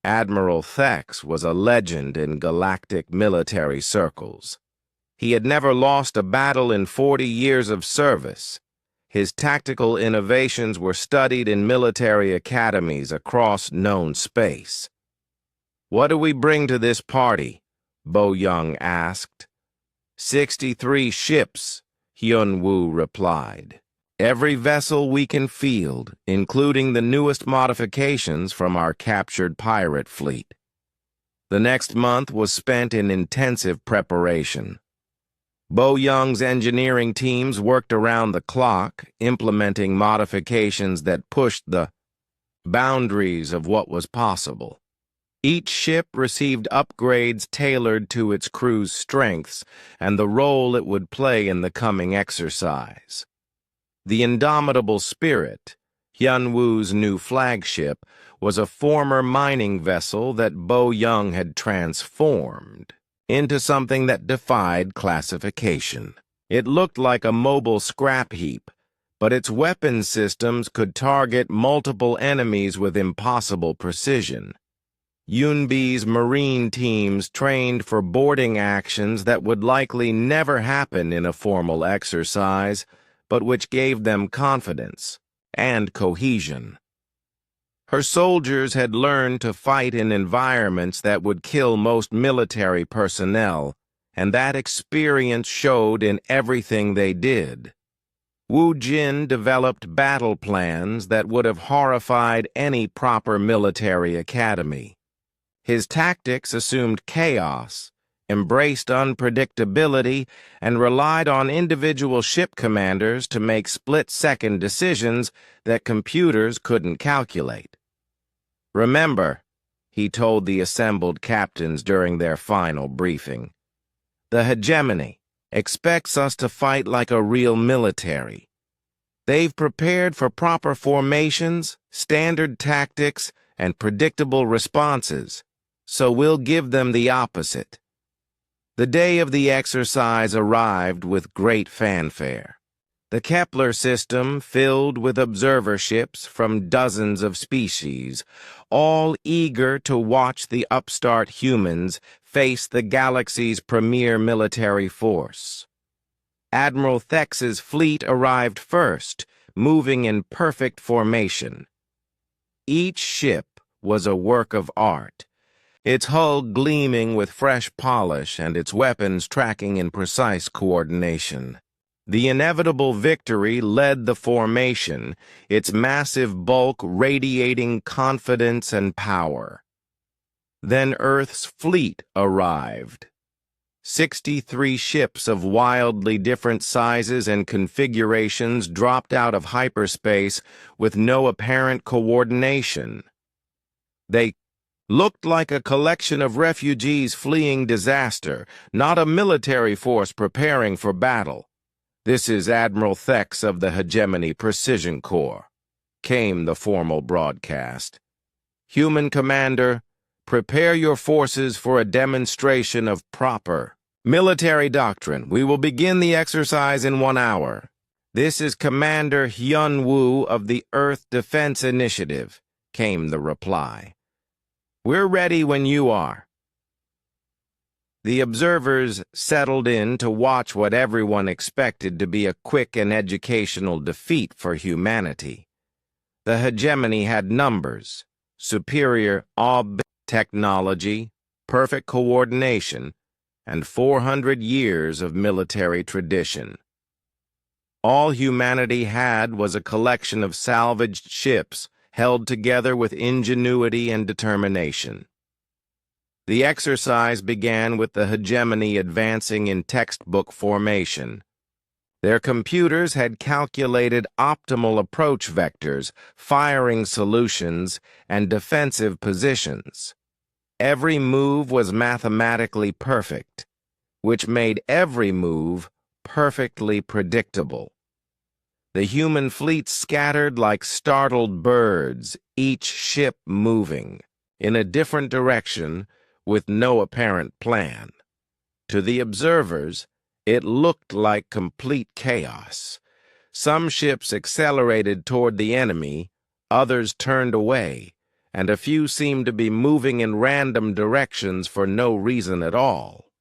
Admiral Thex was a legend in galactic military circles. He had never lost a battle in 40 years of service. His tactical innovations were studied in military academies across known space. What do we bring to this party? Bo Young asked. 63 ships, Hyun-woo replied. Every vessel we can field, including the newest modifications from our captured pirate fleet. The next month was spent in intensive preparation. Bo Young's engineering teams worked around the clock, implementing modifications that pushed the boundaries of what was possible. Each ship received upgrades tailored to its crew's strengths and the role it would play in the coming exercise. The Indomitable Spirit, Hyun-woo's new flagship, was a former mining vessel that Bo Young had transformed into something that defied classification. It looked like a mobile scrap heap, but its weapon systems could target multiple enemies with impossible precision. Yunbi's marine teams trained for boarding actions that would likely never happen in a formal exercise, but which gave them confidence and cohesion. Her soldiers had learned to fight in environments that would kill most military personnel, and that experience showed in everything they did. Wu Jin developed battle plans that would have horrified any proper military academy. His tactics assumed chaos, embraced unpredictability, and relied on individual ship commanders to make split-second decisions that computers couldn't calculate. Remember, he told the assembled captains during their final briefing, the hegemony expects us to fight like a real military. They've prepared for proper formations, standard tactics, and predictable responses, so we'll give them the opposite. The day of the exercise arrived with great fanfare. The Kepler system filled with observer ships from dozens of species, all eager to watch the upstart humans face the galaxy's premier military force. Admiral Thex's fleet arrived first, moving in perfect formation. Each ship was a work of art, its hull gleaming with fresh polish and its weapons tracking in precise coordination. The inevitable victory led the formation, its massive bulk radiating confidence and power. Then Earth's fleet arrived. 63 ships of wildly different sizes and configurations dropped out of hyperspace with no apparent coordination. They looked like a collection of refugees fleeing disaster, not a military force preparing for battle. "This is Admiral Thex of the Hegemony Precision Corps," came the formal broadcast. "Human Commander, prepare your forces for a demonstration of proper military doctrine. We will begin the exercise in 1 hour. This is Commander Hyun-woo of the Earth Defense Initiative," came the reply. "We're ready when you are." The observers settled in to watch what everyone expected to be a quick and educational defeat for humanity. The hegemony had numbers, superior technology, perfect coordination, and 400 years of military tradition. All humanity had was a collection of salvaged ships held together with ingenuity and determination. The exercise began with the hegemony advancing in textbook formation. Their computers had calculated optimal approach vectors, firing solutions, and defensive positions. Every move was mathematically perfect, which made every move perfectly predictable. The human fleet scattered like startled birds, each ship moving in a different direction with no apparent plan. To the observers, it looked like complete chaos. Some ships accelerated toward the enemy, others turned away, and a few seemed to be moving in random directions for no reason at all.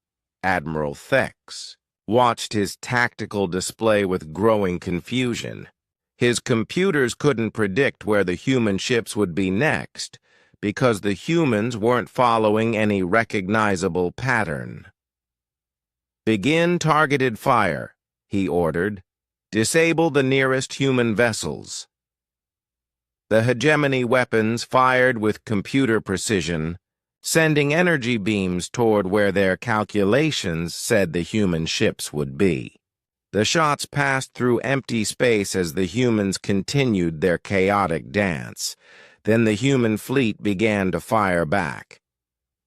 Admiral Thex watched his tactical display with growing confusion. His computers couldn't predict where the human ships would be next, because the humans weren't following any recognizable pattern. "Begin targeted fire," he ordered. "Disable the nearest human vessels." The hegemony weapons fired with computer precision, sending energy beams toward where their calculations said the human ships would be. The shots passed through empty space as the humans continued their chaotic dance. Then the human fleet began to fire back.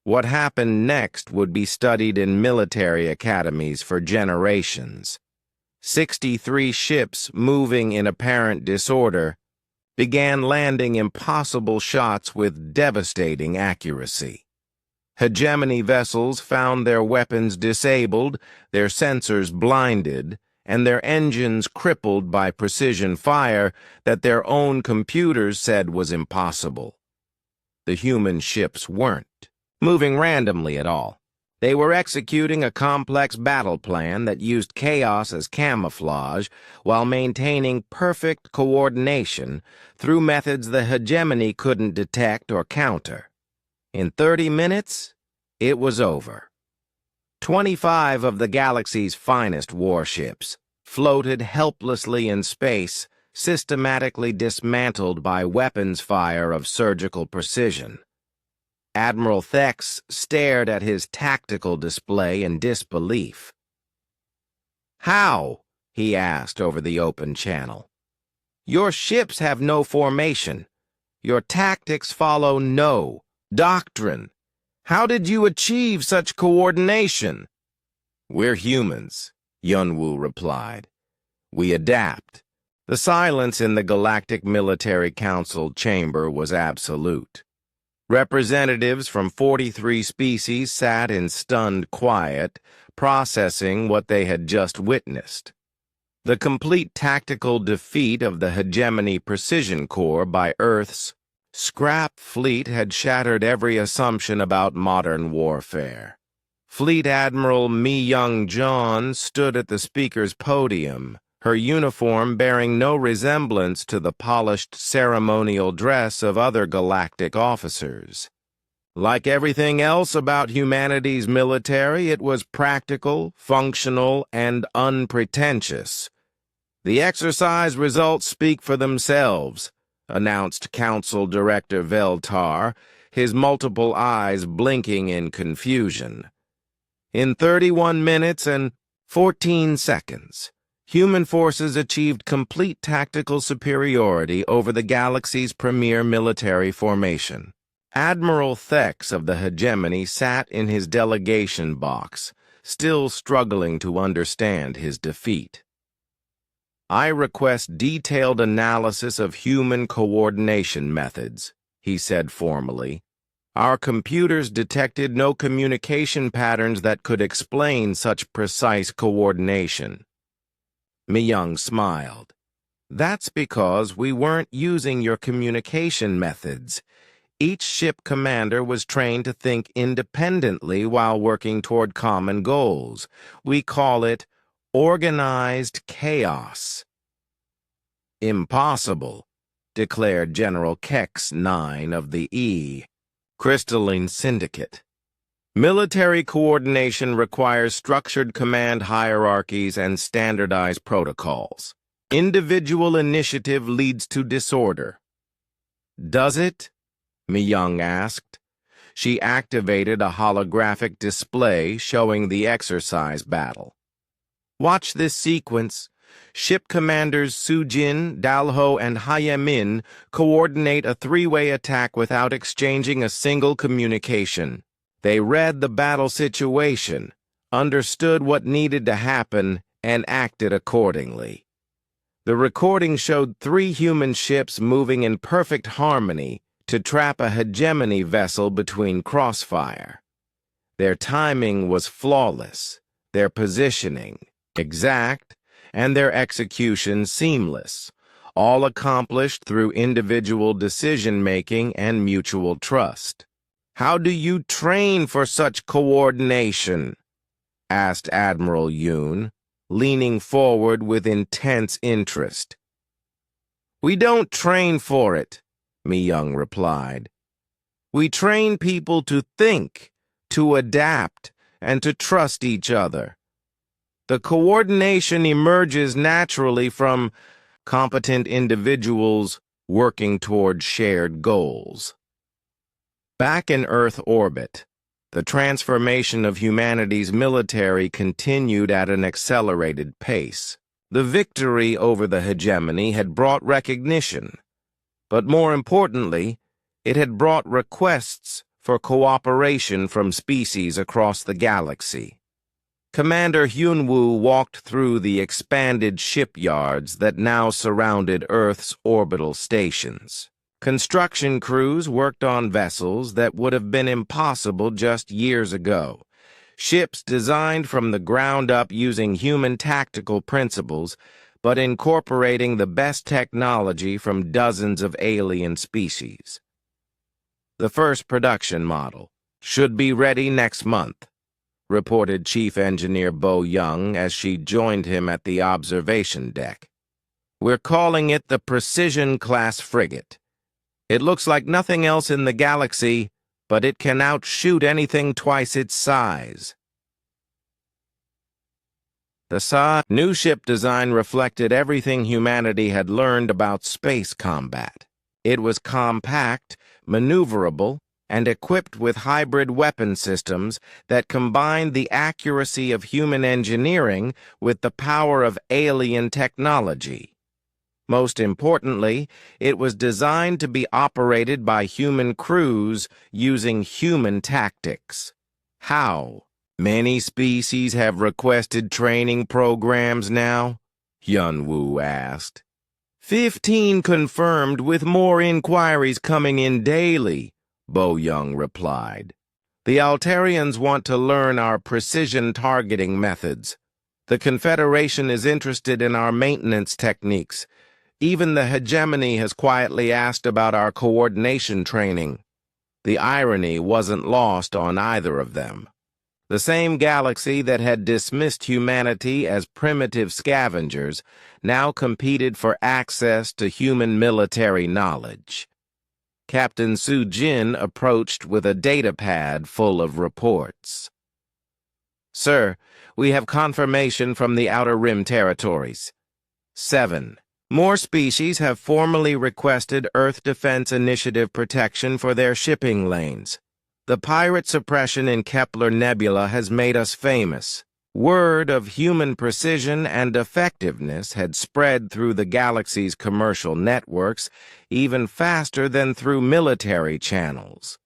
What happened next would be studied in military academies for generations. 63 ships moving in apparent disorder began landing impossible shots with devastating accuracy. Hegemony vessels found their weapons disabled, their sensors blinded, and their engines crippled by precision fire that their own computers said was impossible. The human ships weren't moving randomly at all. They were executing a complex battle plan that used chaos as camouflage while maintaining perfect coordination through methods the hegemony couldn't detect or counter. In 30 minutes, it was over. 25 of the galaxy's finest warships floated helplessly in space, systematically dismantled by weapons fire of surgical precision. Admiral Thex stared at his tactical display in disbelief. "How?" he asked over the open channel. "Your ships have no formation. Your tactics follow no doctrine. How did you achieve such coordination?" "We're humans," Yunwoo replied. "We adapt." The silence in the Galactic Military Council chamber was absolute. Representatives from 43 species sat in stunned quiet, processing what they had just witnessed. The complete tactical defeat of the Hegemony Precision Corps by Earth's scrap fleet had shattered every assumption about modern warfare. Fleet Admiral Mi Young-Jon stood at the speaker's podium, her uniform bearing no resemblance to the polished ceremonial dress of other galactic officers. Like everything else about humanity's military, it was practical, functional, and unpretentious. "The exercise results speak for themselves," announced Council Director Veltar, his multiple eyes blinking in confusion. In 31 minutes and 14 seconds, human forces achieved complete tactical superiority over the galaxy's premier military formation. Admiral Thex of the Hegemony sat in his delegation box, still struggling to understand his defeat. "I request detailed analysis of human coordination methods," he said formally. "Our computers detected no communication patterns that could explain such precise coordination." Myung smiled. "That's because we weren't using your communication methods. Each ship commander was trained to think independently while working toward common goals. We call it organized chaos." "Impossible," declared General Kex 9 of the Crystalline Syndicate. "Military coordination requires structured command hierarchies and standardized protocols. Individual initiative leads to disorder." "Does it?" Myung asked. She activated a holographic display showing the exercise battle. "Watch this sequence. Ship commanders Sujin, Dalho, and Hayemin coordinate a three-way attack without exchanging a single communication. They read the battle situation, understood what needed to happen, and acted accordingly." The recording showed 3 human ships moving in perfect harmony to trap a hegemony vessel between crossfire. Their timing was flawless, their positioning exact, and their execution seamless, all accomplished through individual decision-making and mutual trust. "How do you train for such coordination?" asked Admiral Yoon, leaning forward with intense interest. "We don't train for it," Myung replied. "We train people to think, to adapt, and to trust each other. The coordination emerges naturally from competent individuals working toward shared goals." Back in Earth orbit, the transformation of humanity's military continued at an accelerated pace. The victory over the hegemony had brought recognition, but more importantly, it had brought requests for cooperation from species across the galaxy. Commander Hyunwoo walked through the expanded shipyards that now surrounded Earth's orbital stations. Construction crews worked on vessels that would have been impossible just years ago. Ships designed from the ground up using human tactical principles, but incorporating the best technology from dozens of alien species. "The first production model should be ready next month," reported Chief Engineer Bo Young as she joined him at the observation deck. "We're calling it the Precision-class frigate. It looks like nothing else in the galaxy, but it can outshoot anything twice its size." The new ship design reflected everything humanity had learned about space combat. It was compact, maneuverable, and equipped with hybrid weapon systems that combined the accuracy of human engineering with the power of alien technology. Most importantly, it was designed to be operated by human crews using human tactics. How many species have requested training programs now? Hyunwoo asked. 15 confirmed, with more inquiries coming in daily, Bo Young replied. The Altarians want to learn our precision targeting methods. The Confederation is interested in our maintenance techniques. Even the Hegemony has quietly asked about our coordination training. The irony wasn't lost on either of them. The same galaxy that had dismissed humanity as primitive scavengers now competed for access to human military knowledge. Captain Su-jin approached with a datapad full of reports. "Sir, we have confirmation from the Outer Rim territories. 7. More species have formally requested Earth Defense Initiative protection for their shipping lanes. The pirate suppression in Kepler Nebula has made us famous. Word of human precision and effectiveness had spread through the galaxy's commercial networks even faster than through military channels.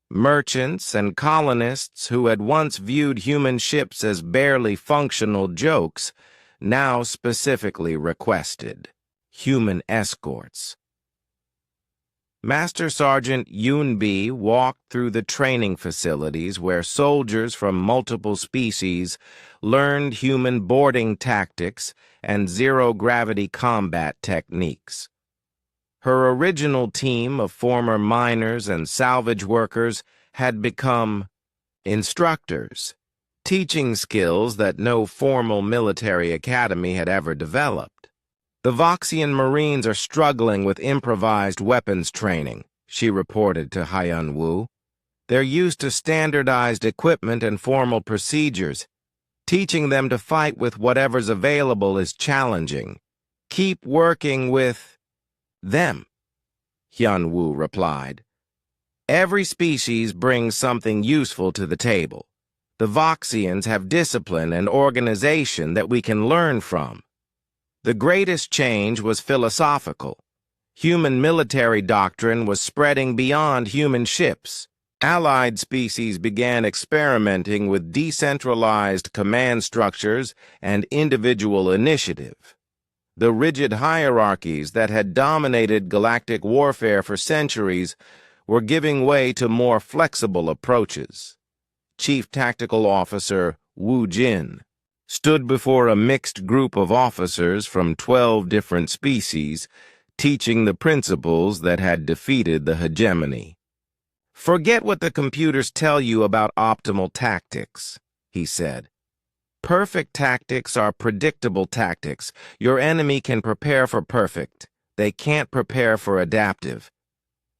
Merchants and colonists who had once viewed human ships as barely functional jokes now specifically requested human escorts." Master Sergeant Yoon-bi walked through the training facilities where soldiers from multiple species learned human boarding tactics and zero-gravity combat techniques. Her original team of former miners and salvage workers had become instructors, teaching skills that no formal military academy had ever developed. "The Voxian Marines are struggling with improvised weapons training," she reported to Hyun-woo. "They're used to standardized equipment and formal procedures. Teaching them to fight with whatever's available is challenging. Keep working with them," Hyun-woo replied. "Every species brings something useful to the table. The Voxians have discipline and organization that we can learn from. The greatest change was philosophical. Human military doctrine was spreading beyond human ships. Allied species began experimenting with decentralized command structures and individual initiative. The rigid hierarchies that had dominated galactic warfare for centuries were giving way to more flexible approaches." Chief Tactical Officer Woo Jin stood before a mixed group of officers from 12 different species, teaching the principles that had defeated the hegemony. "Forget what the computers tell you about optimal tactics," he said. "Perfect tactics are predictable tactics. Your enemy can prepare for perfect. They can't prepare for adaptive."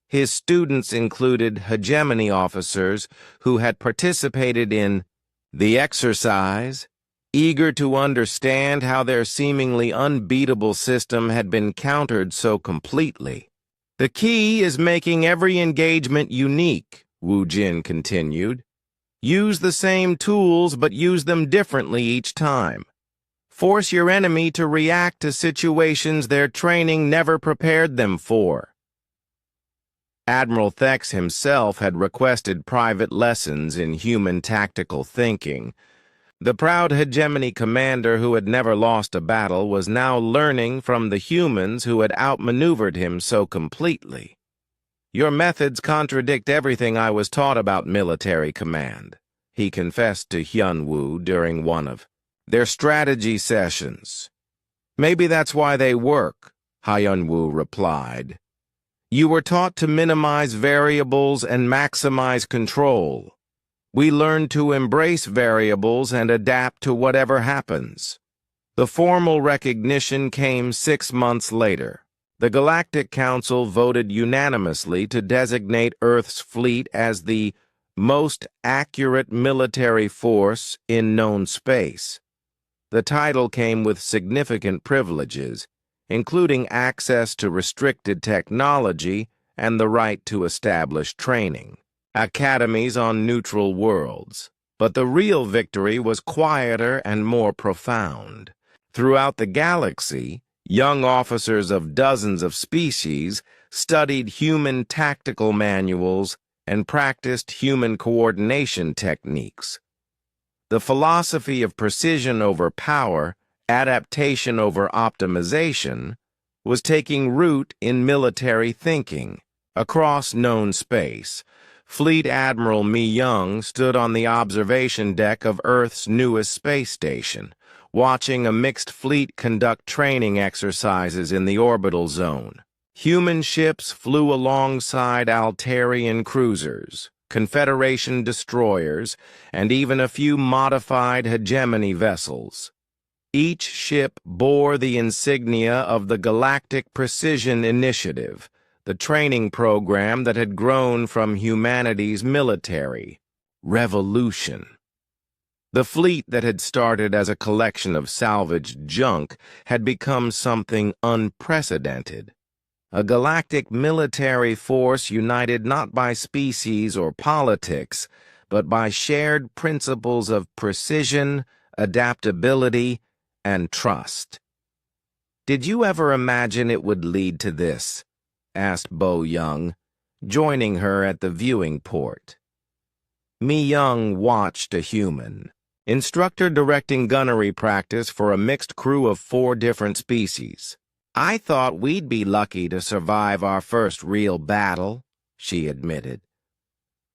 His students included hegemony officers who had participated in the exercise, eager to understand how their seemingly unbeatable system had been countered so completely. "The key is making every engagement unique," Woo Jin continued. "Use the same tools but use them differently each time. Force your enemy to react to situations their training never prepared them for." Admiral Thex himself had requested private lessons in human tactical thinking. The proud hegemony commander who had never lost a battle was now learning from the humans who had outmaneuvered him so completely. "Your methods contradict everything I was taught about military command," he confessed to Hyun-woo during one of their strategy sessions. "Maybe that's why they work," Hyun-woo replied. "You were taught to minimize variables and maximize control. We learned to embrace variables and adapt to whatever happens." The formal recognition came 6 months later. The Galactic Council voted unanimously to designate Earth's fleet as the most accurate military force in known space. The title came with significant privileges, including access to restricted technology and the right to establish training academies on neutral worlds. But the real victory was quieter and more profound. Throughout the galaxy, young officers of dozens of species studied human tactical manuals and practiced human coordination techniques. The philosophy of precision over power, adaptation over optimization, was taking root in military thinking. Across known space, Fleet Admiral Mi Young stood on the observation deck of Earth's newest space station, watching a mixed fleet conduct training exercises in the orbital zone. Human ships flew alongside Altarian cruisers, Confederation destroyers, and even a few modified hegemony vessels. Each ship bore the insignia of the Galactic Precision Initiative, the training program that had grown from humanity's military revolution. The fleet that had started as a collection of salvaged junk had become something unprecedented. A galactic military force united not by species or politics, but by shared principles of precision, adaptability, and trust. "Did you ever imagine it would lead to this?" asked Bo Young, joining her at the viewing port. Mi Young watched a human instructor directing gunnery practice for a mixed crew of 4 different species. "I thought we'd be lucky to survive our first real battle," she admitted.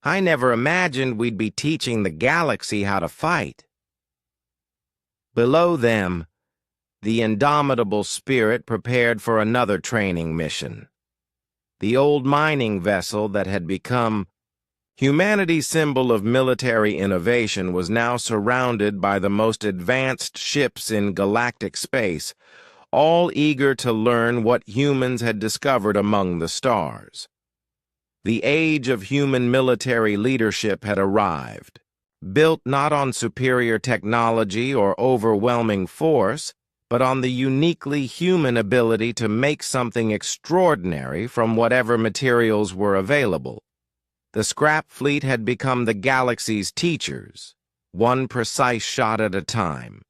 "I never imagined we'd be teaching the galaxy how to fight." Below them, the indomitable Spirit prepared for another training mission. The old mining vessel that had become humanity's symbol of military innovation was now surrounded by the most advanced ships in galactic space, all eager to learn what humans had discovered among the stars. The age of human military leadership had arrived, built not on superior technology or overwhelming force, but on the uniquely human ability to make something extraordinary from whatever materials were available. The scrap fleet had become the galaxy's teachers, one precise shot at a time.